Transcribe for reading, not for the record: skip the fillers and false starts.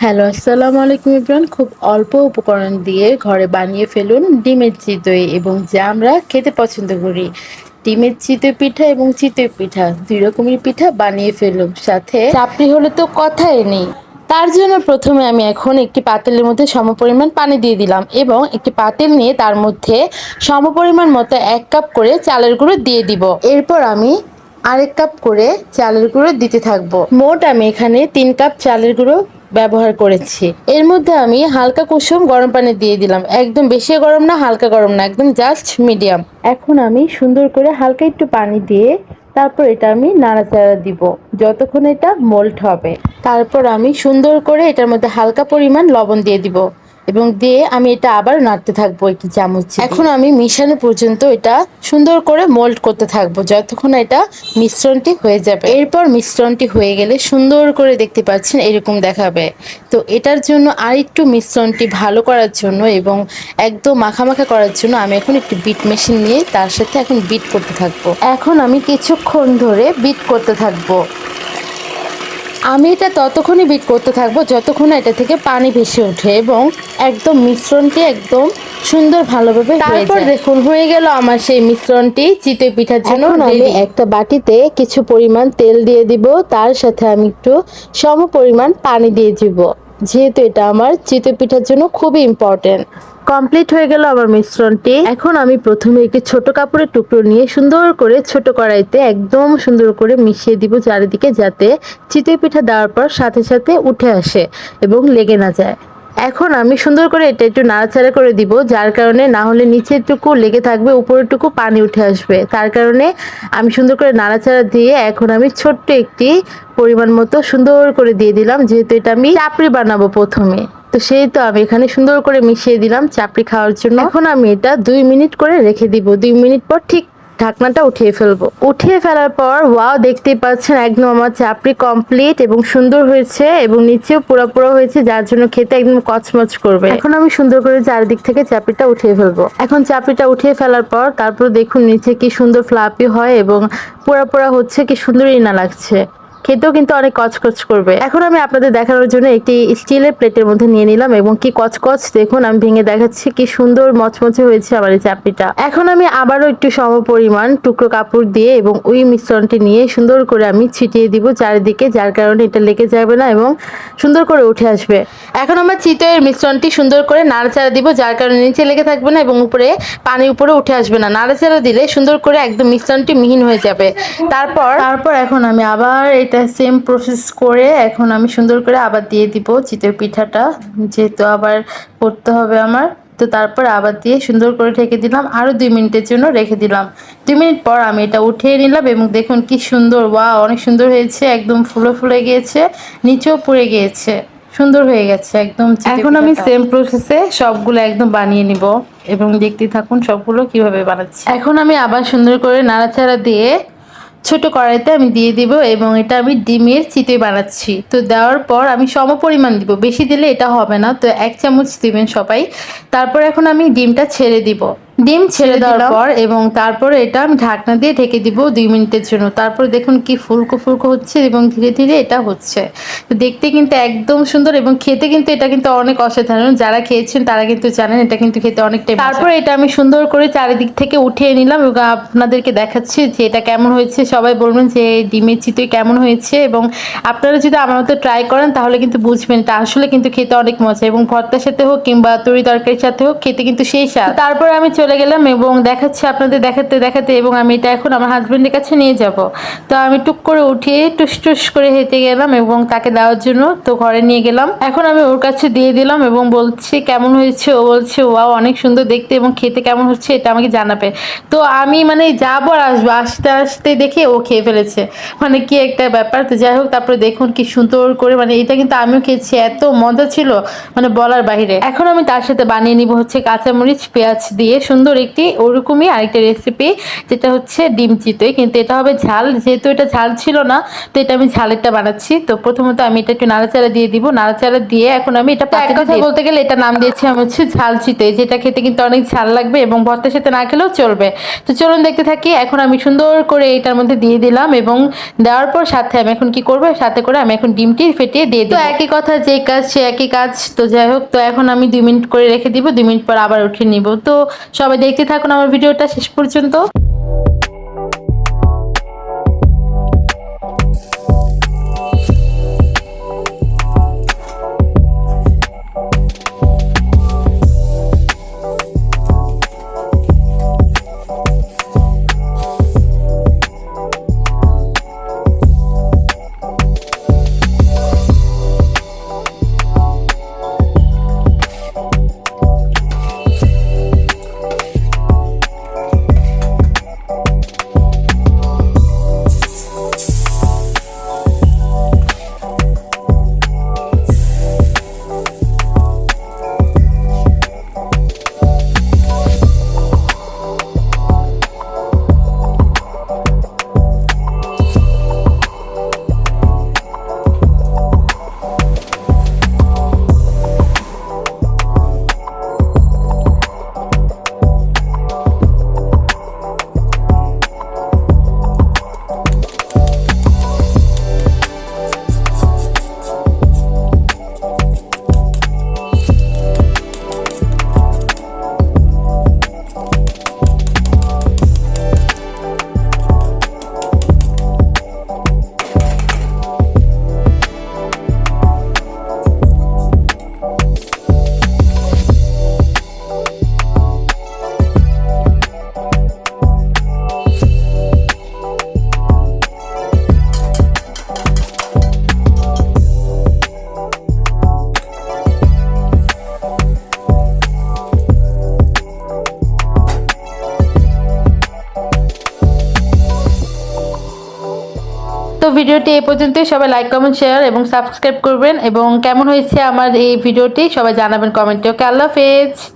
Hello, আসসালামু আলাইকুম everyone. খুব অল্প উপকরণ দিয়ে ঘরে বানিয়ে ফেলুন ডিমের চিতই এবং যা আমরা খেতে পছন্দ করি। ডিমের চিতই পিঠা এবং চিতই পিঠা ২ রকমের পিঠা বানিয়ে ফেলুন। সাথে চাপড়ি হলে তো কথাই নেই। তার জন্য প্রথমে আমি এখন একটি পাতিলের মধ্যে সমপরিমাণ পানি দিয়ে দিলাম এবং একটি পাতিল নিয়ে তার মধ্যে সমপরিমাণ মতো ১ কাপ করে চালের গুঁড়ো দিয়ে দিব। এরপর আমি আরেক কাপ করে চালের গুঁড়ো দিতে থাকবো। মোট আমি এখানে ৩ কাপ চালের গুঁড়ো ব্যবহার করেছি। এর মধ্যে আমি হালকা কুসুম গরম পানি দিয়ে দিলাম। একদম বেশি গরম না, হালকা গরম না, একদম জাস্ট মিডিয়াম। এখন আমি সুন্দর করে হালকা একটু পানি দিয়ে তারপর এটা আমি নাড়াচাড়া দিব যতক্ষণ এটা মোল্ড হবে। তারপর আমি সুন্দর করে এটার মধ্যে হালকা পরিমাণ লবণ দিয়ে দিব এবং দিয়ে আমি এটা আবার নাড়তে থাকবো একটি চামচ দিয়ে। এখন আমি মিশানো পর্যন্ত এটা সুন্দর করে মোল্ড করতে থাকবো যতক্ষণ এটা মিশ্রণটি হয়ে যাবে। এরপর মিশ্রণটি হয়ে গেলে সুন্দর করে দেখতে পাচ্ছেন এরকম দেখাবে। তো এটার জন্য আর একটু মিশ্রণটি ভালো করার জন্য এবং একদম মাখামাখা করার জন্য আমি এখন একটি বিট মেশিন নিয়ে তার সাথে এখন বিট করতে থাকবো। এখন আমি কিছুক্ষণ ধরে বিট করতে থাকবো। আমি এটা ততক্ষণই বিট করতে থাকবো যতক্ষণ না এটা থেকে পানি ভেসে ওঠে এবং একদম মিশ্রণটি একদম সুন্দর ভালোভাবে হয়ে যায়। তারপর দেখুন হয়ে গেল আমার সেই মিশ্রণটি চিতই পিঠার জন্য রেডি। আমি একটা বাটিতে কিছু পরিমাণ তেল দিয়ে দিব, তার সাথে আমি একটু সম পরিমাণ পানি দিয়ে দিব, যেহেতু এটা আমার চিতই পিঠার জন্য খুবই ইম্পর্টেন্ট। কমপ্লিট হয়ে গেল আমার মিশ্রণটি। এখন আমি প্রথমে একটি ছোট কাপড়ের টুকরো নিয়ে সুন্দর করে ছোট কড়াইতে একদম সুন্দর করে মিশিয়ে দিব চারিদিকে, যাতে চিতই পিঠা দেওয়ার পর সাথে সাথে উঠে আসে এবং লেগে না যায়। এখন আমি সুন্দর করে এটা একটু নাড়াচাড়া করে দিব, যার কারণে না হলে নিচের টুকু লেগে থাকবে, উপরের টুকু পানি উঠে আসবে। তার কারণে আমি সুন্দর করে নাড়াচাড়া দিয়ে এখন আমি ছোট্ট একটি পরিমাণ মতো সুন্দর করে দিয়ে দিলাম, যেহেতু এটা আমি চাপড়ি বানাবো প্রথমে। তো সেই তো আমি এখানে সুন্দর করে মিশিয়ে দিলাম চাপড়ি খাওয়ার জন্য। এখন আমি এটা ২ মিনিট করে রেখে দিব। ২ মিনিট পর ঠিক ঢাকনাটা উঠিয়ে ফেলবো। উঠিয়ে ফেলার পর ওয়াও, দেখতেই পাচ্ছেন একদম আমার চাপড়ি কমপ্লিট এবং সুন্দর হয়েছে এবং নিচেও পুরো হয়েছে, যার জন্য খেতে একদম কচমচ করবে। এখন আমি সুন্দর করে চারিদিক থেকে চাপড়িটা উঠিয়ে ফেলবো। এখন চাপড়িটা উঠিয়ে ফেলার পর তারপর দেখুন নিচে কি সুন্দর ফ্লাপি হয় এবং পোড়া হচ্ছে, কি সুন্দরই না লাগছে। খেতেও কিন্তু অনেক কচকচ করবে। এখন আমি আপনাদের দেখানোর জন্য একটি স্টিলের প্লেটের মধ্যে নিয়ে নিলাম এবং কি কচকচ দেখুন, আমি ভেঙে দেখাচ্ছি কি সুন্দর মচমচে হয়েছে আমার এই চাপড়িটা। এখন আমি আবারও একটু সমপরিমাণ টুকরো কাপড় দিয়ে এবং ওই মিশ্রণটি নিয়ে সুন্দর করে আমি ছিটিয়ে দিব চারিদিকে, যার কারণে এটা লেগে যাবে না এবং সুন্দর করে উঠে আসবে। এখন আমার চিতইয়ের মিশ্রণটি সুন্দর করে নাড়াচাড়া দিব, যার কারণে নিচে লেগে থাকবে না এবং উপরে পানি উপরে উঠে আসবে না। নাড়াচাড়া দিলে সুন্দর করে একদম মিশ্রণটি মিহিন হয়ে যাবে। তারপর এখন আমি আবার এটা সেম প্রসেস করে এখন আমি সুন্দর করে আবার দিয়ে দিব চিতই পিঠাটা, যেহেতু আবার করতে হবে আমার। তো তারপর আবার দিয়ে সুন্দর করে ঢেকে দিলাম, আরো ২ মিনিটের জন্য রেখে দিলাম। ২ মিনিট পর আমি এটা উঠিয়ে নিলাম এবং দেখুন কি সুন্দর, ওয়াও অনেক সুন্দর হয়েছে, একদম ফুলে গিয়েছে, নিচেও পুড়ে গিয়েছে, সুন্দর হয়ে গেছে একদম। এখন আমি সেম প্রসেসে সবগুলো একদম বানিয়ে নিব এবং দেখতে থাকুন সবগুলো কিভাবে বানাচ্ছি। এখন আমি আবার সুন্দর করে নাড়াচাড়া দিয়ে ছোট কড়াইতে আমি দিয়ে দিব এবং এটা আমি ডিমের চিতই বানাচ্ছি। তো দেওয়ার পর আমি সমপরিমাণ দিব, বেশি দিলে এটা হবে না, তো ১ চামচ দিবেন সবাই। তারপর এখন আমি ডিমটা ছেড়ে দিব। ডিম ছেড়ে দেওয়ার পর এবং তারপরে এটা আমি ঢাকনা দিয়ে ঢেকে দিব ২ মিনিটের জন্য। তারপর দেখুন কি ফুলকো হচ্ছে এবং ধীরে ধীরে এটা হচ্ছে। তো দেখতে কিন্তু একদম সুন্দর এবং খেতে কিন্তু এটা কিন্তু অনেক অসাধারণ। যারা খেয়েছেন তারা কিন্তু জানেন এটা কিন্তু খেতে অনেকটাই মজা। তারপর এটা আমি সুন্দর করে চারিদিক থেকে উঠিয়ে নিলাম এবং আপনাদেরকে দেখাচ্ছি যে এটা কেমন হয়েছে। সবাই বলবেন যে ডিমের চিতই কেমন হয়েছে এবং আপনারা যদি আমার মতো ট্রাই করেন তাহলে কিন্তু বুঝবেন এটা আসলে কিন্তু খেতে অনেক মজা এবং ভর্তার সাথে হোক কিংবা তরি তরকারির সাথে হোক খেতে কিন্তু সেই স্বাদ। তারপর আমি চলে গেলাম এবং দেখাচ্ছি আপনাদের দেখাতে এবং আমি এটা এখন আমার হাজবেন্ডের কাছে নিয়ে যাব। তো আমি টুক করে উঠিয়ে টুস করে হেঁটে গেলাম এবং তাকে দেওয়ার জন্য তো ঘরে নিয়ে গেলাম। এখন আমি ওর কাছে দিয়ে দিলাম এবং বলছি কেমন হয়েছে। ও বলছে ওয়াও অনেক সুন্দর দেখতে এবং খেতে কেমন হচ্ছে এটা আমাকে জানাবে। তো আমি মানে যাবো আর আসবো, আসতে দেখে ও খেয়ে ফেলেছে, মানে কি একটা ব্যাপার। তো যাই হোক, তারপরে দেখুন কি সুন্দর করে, মানে এটা কিন্তু আমিও খেয়েছি, এত মজা ছিল মানে বলার বাহিরে। এখন আমি তার সাথে বানিয়ে নিব হচ্ছে কাঁচামরিচ পেঁয়াজ দিয়ে সুন্দর একটি ওরকমই আরেকটা রেসিপি, যেটা হচ্ছে ডিম চিতই, কিন্তু এটা হবে ঝাল। যেহেতু এটা ঝাল ছিল না, তো এটা আমি ঝালেরটা বানাচ্ছি। তো প্রথমত আমি এটা একটু নাড়াচাড়া দিয়ে দিব। নাড়াচাড়া দিয়ে এখন আমি এটা এক কথা বলতে গেলে এটা নাম দিয়েছি আমি হচ্ছে ঝাল চিতই, যেটা খেতে কিন্তু অনেক ঝাল লাগবে এবং ভর্তার সাথে না খেলেও চলবে। তো চলুন দেখতে থাকি। এখন আমি সুন্দর করে এটার মধ্যে দিয়ে দিলাম এবং দেওয়ার পর সাথে আমি এখন কি করবো, সাথে করে আমি এখন ডিমটি ফেটিয়ে দিয়ে দিই। তো একই কথা, যে কাজ সে একই কাজ। তো যাই হোক, তো এখন আমি 2 মিনিট করে রেখে দিব, 2 মিনিট পর আবার উঠিয়ে নিব। তো সবাই দেখতে থাকুন আমার ভিডিওটা শেষ পর্যন্ত। তো ভিডিওটি এই পর্যন্তই। সবাই লাইক, কমেন্ট, শেয়ার এবং সাবস্ক্রাইব করবেন, এবং কেমন হয়েছে আমার এই ভিডিওটি সবাই জানাবেন কমেন্টে। ওকে, আল্লাহ হাফেজ।